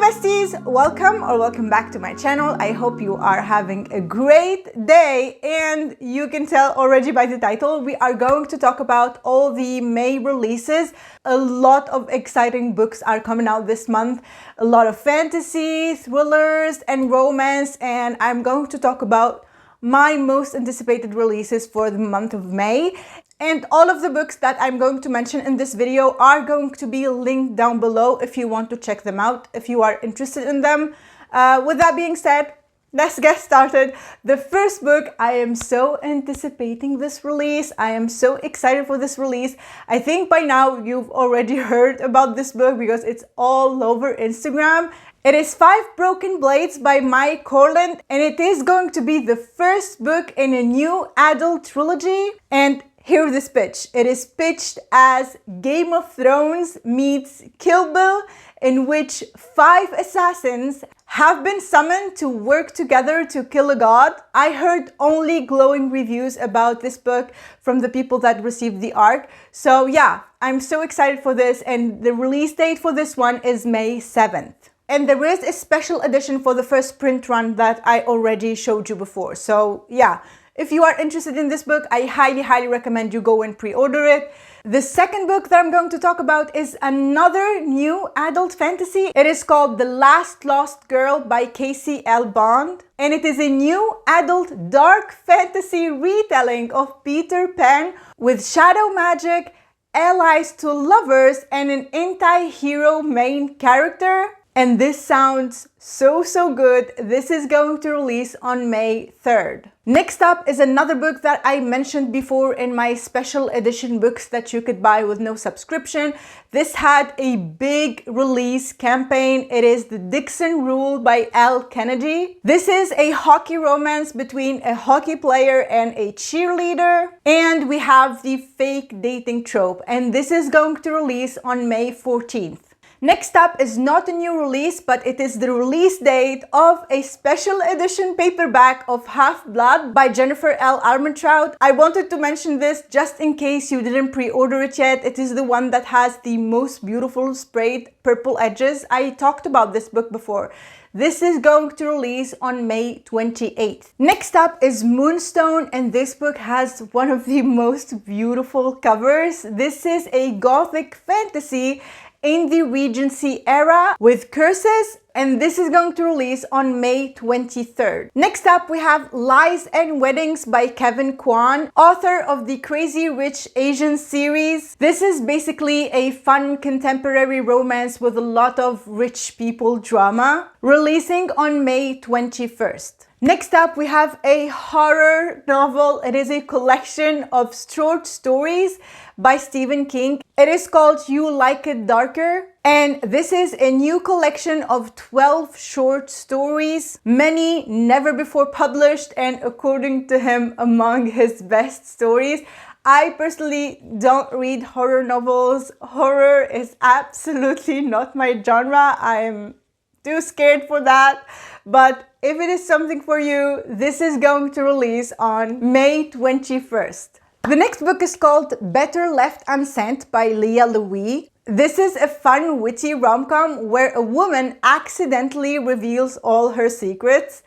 besties, welcome back to my channel. I hope you are having a great day, and you can tell already by the title we are going to talk about all the May releases. A lot of exciting books are coming out this month, a lot of fantasy, thrillers and romance, and I'm going to talk about my most anticipated releases for the month of May. And all of the books that I'm going to mention in this video are going to be linked down below if you want to check them out, if you are interested in them. With that being said, let's get started. The first book, I am so anticipating this release. I am so excited for this release. I think by now you've already heard about this book because it's all over Instagram. It is Five Broken Blades by Mike Corland, and it is going to be the first book in a new adult trilogy. And hear this pitch. It is pitched as Game of Thrones meets Kill Bill, in which 5 assassins have been summoned to work together to kill a god. I heard only glowing reviews about this book from the people that received the art. So yeah, I'm so excited for this, and the release date for this one is May 7th. And there is a special edition for the first print run that I already showed you before. So yeah, if you are interested in this book, I highly recommend you go and pre-order it. The second book that I'm going to talk about is another new adult fantasy. It is called The Last Lost Girl by Casey L. Bond. And it is a new adult dark fantasy retelling of Peter Pan with shadow magic, allies to lovers, and an anti-hero main character. And this sounds so good. This is going to release on May 3rd. Next up is another book that I mentioned before in my special edition books that you could buy with no subscription. This had a big release campaign. It is The Dixon Rule by L. Kennedy. This is a hockey romance between a hockey player and a cheerleader. And we have the fake dating trope. And this is going to release on May 14th. Next up is not a new release, but it is the release date of a special edition paperback of Half-Blood by Jennifer L. Armentrout. I wanted to mention this just in case you didn't pre-order it yet. It is the one that has the most beautiful sprayed purple edges. I talked about this book before. This is going to release on May 28th. Next up is Moonstone, and this book has one of the most beautiful covers. This is a gothic fantasy in the Regency era with curses, and this is going to release on May 23rd. Next up, we have Lies and Weddings by Kevin Kwan, author of the Crazy Rich Asians series. This is basically a fun contemporary romance with a lot of rich people drama, releasing on May 21st. Next up, we have a horror novel. It is a collection of short stories by Stephen King. It is called You Like It Darker. And this is a new collection of 12 short stories, many never before published, and according to him, among his best stories. I personally don't read horror novels. Horror is absolutely not my genre. I'm too scared for that. But if it is something for you, this is going to release on May 21st. The next book is called Better Left Unsent by Leah Louis. This is a fun, witty rom-com where a woman accidentally reveals all her secrets.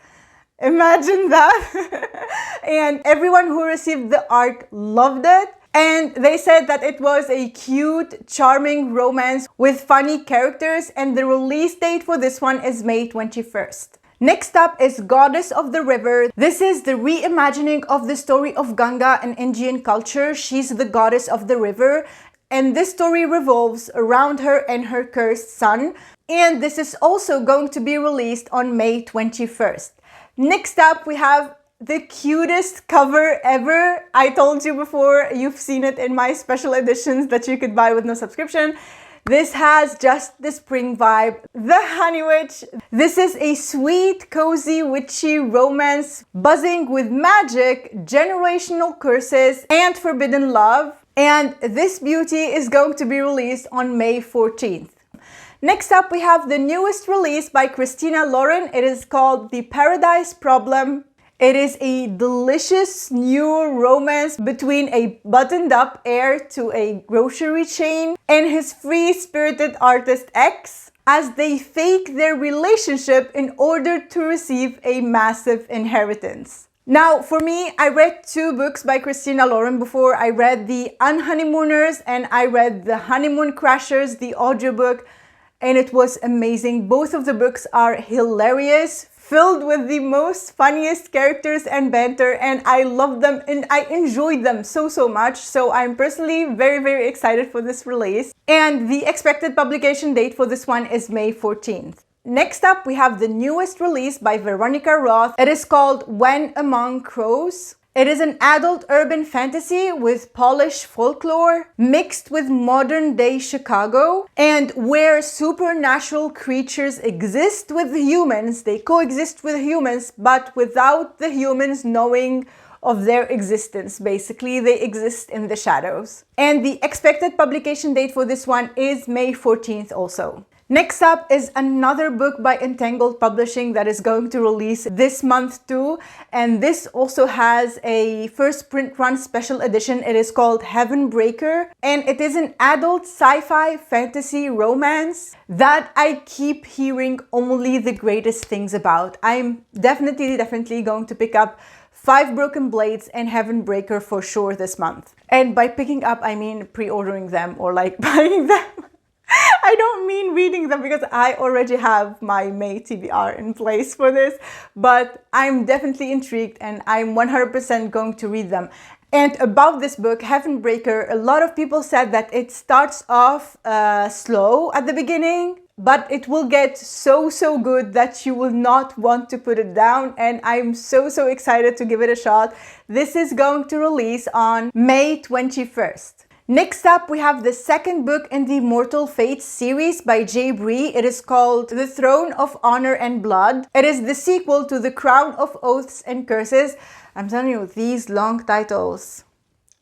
Imagine that. And everyone who received the art loved it. And they said that it was a cute, charming romance with funny characters, and the release date for this one is May 21st. Next up is Goddess of the River. This is the reimagining of the story of Ganga in Indian culture. She's the goddess of the river, and this story revolves around her and her cursed son. And this is also going to be released on May 21st. Next up, we have the cutest cover ever. I told you before, you've seen it in my special editions that you could buy with no subscription. This has just the spring vibe. The Honey Witch. This is a sweet, cozy, witchy romance buzzing with magic, generational curses, and forbidden love. And this beauty is going to be released on May 14th. Next up, we have the newest release by Christina Lauren. It is called The Paradise Problem. It is a delicious new romance between a buttoned-up heir to a grocery chain and his free-spirited artist ex. as they fake their relationship in order to receive a massive inheritance. Now, for me, I read two books by Christina Lauren before. I read The Unhoneymooners and I read The Honeymoon Crashers, the audiobook, and it was amazing. Both of the books are hilarious, filled with the most funniest characters and banter, and I loved them and I enjoyed them so much. So I'm personally very excited for this release. And the expected publication date for this one is May 14th. Next up, we have the newest release by Veronica Roth. It is called When Among Crows. It is an adult urban fantasy with Polish folklore mixed with modern day Chicago, and where supernatural creatures exist with humans. They coexist with humans, but without the humans knowing of their existence. Basically, they exist in the shadows. And the expected publication date for this one is May 14th also. Next up is another book by Entangled Publishing that is going to release this month too. And this also has a first print run special edition. It is called Heaven Breaker. And it is an adult sci-fi fantasy romance that I keep hearing only the greatest things about. I'm definitely going to pick up Five Broken Blades and Heaven Breaker for sure this month. And by picking up, I mean pre-ordering them or like buying them. I don't mean reading them because I already have my May TBR in place for this, but I'm definitely intrigued and I'm 100% going to read them. And about this book, Heaven Breaker, a lot of people said that it starts off slow at the beginning, but it will get so good that you will not want to put it down. And I'm so excited to give it a shot. This is going to release on May 21st. Next up, we have the second book in the Mortal Fates series by Jay Bree. It is called The Throne of Honor and Blood. It is the sequel to The Crown of Oaths and Curses. I'm telling you, these long titles,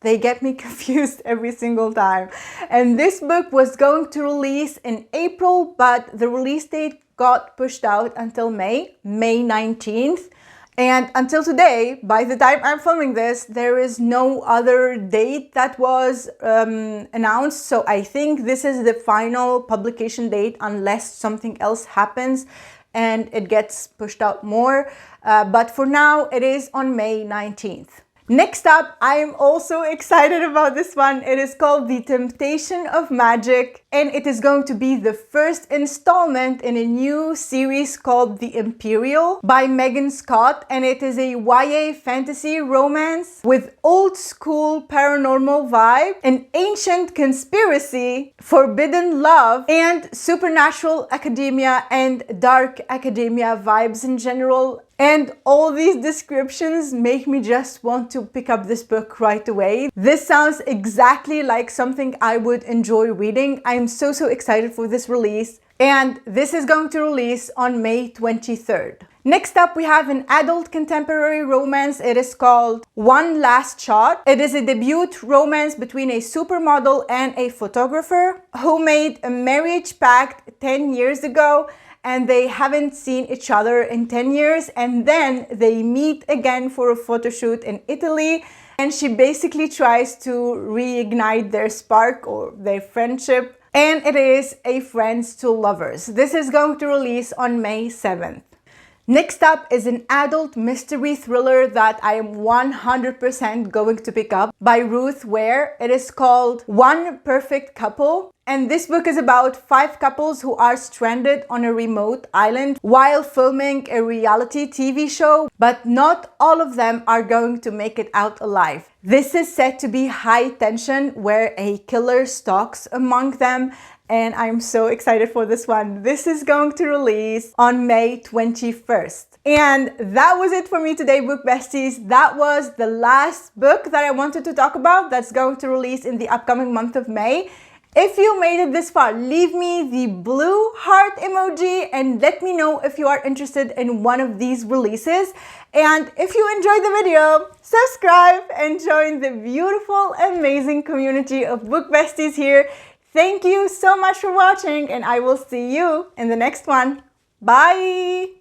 they get me confused every single time. And this book was going to release in April, but the release date got pushed out until May 19th. And until today, by the time I'm filming this, there is no other date that was announced. So I think this is the final publication date unless something else happens and it gets pushed out more. But for now, it is on May 19th. Next up, I am also excited about this one. It is called The Temptation of Magic, and it is going to be the first installment in a new series called The Imperial by Megan Scott, and it is a YA fantasy romance with old school paranormal vibe, an ancient conspiracy, forbidden love, and supernatural academia and dark academia vibes in general. And all these descriptions make me just want to pick up this book right away. This sounds exactly like something I would enjoy reading. I'm so excited for this release. And this is going to release on May 23rd. Next up, we have an adult contemporary romance. It is called One Last Shot. It is a debut romance between a supermodel and a photographer who made a marriage pact 10 years ago, and they haven't seen each other in 10 years, and then they meet again for a photo shoot in Italy, and she basically tries to reignite their spark or their friendship, and it is a friends to lovers. This is going to release on May 7th. Next up is an adult mystery thriller that I am 100% going to pick up by Ruth Ware. It is called One Perfect Couple. And this book is about 5 couples who are stranded on a remote island while filming a reality TV show, but not all of them are going to make it out alive. This is said to be high tension where a killer stalks among them, and I'm so excited for this one. This is going to release on May 21st. And that was it for me today, book besties. That was the last book that I wanted to talk about that's going to release in the upcoming month of May. If you made it this far, leave me the blue heart emoji and let me know if you are interested in one of these releases. And if you enjoyed the video, subscribe and join the beautiful, amazing community of book besties here. Thank you so much for watching, and I will see you in the next one. Bye!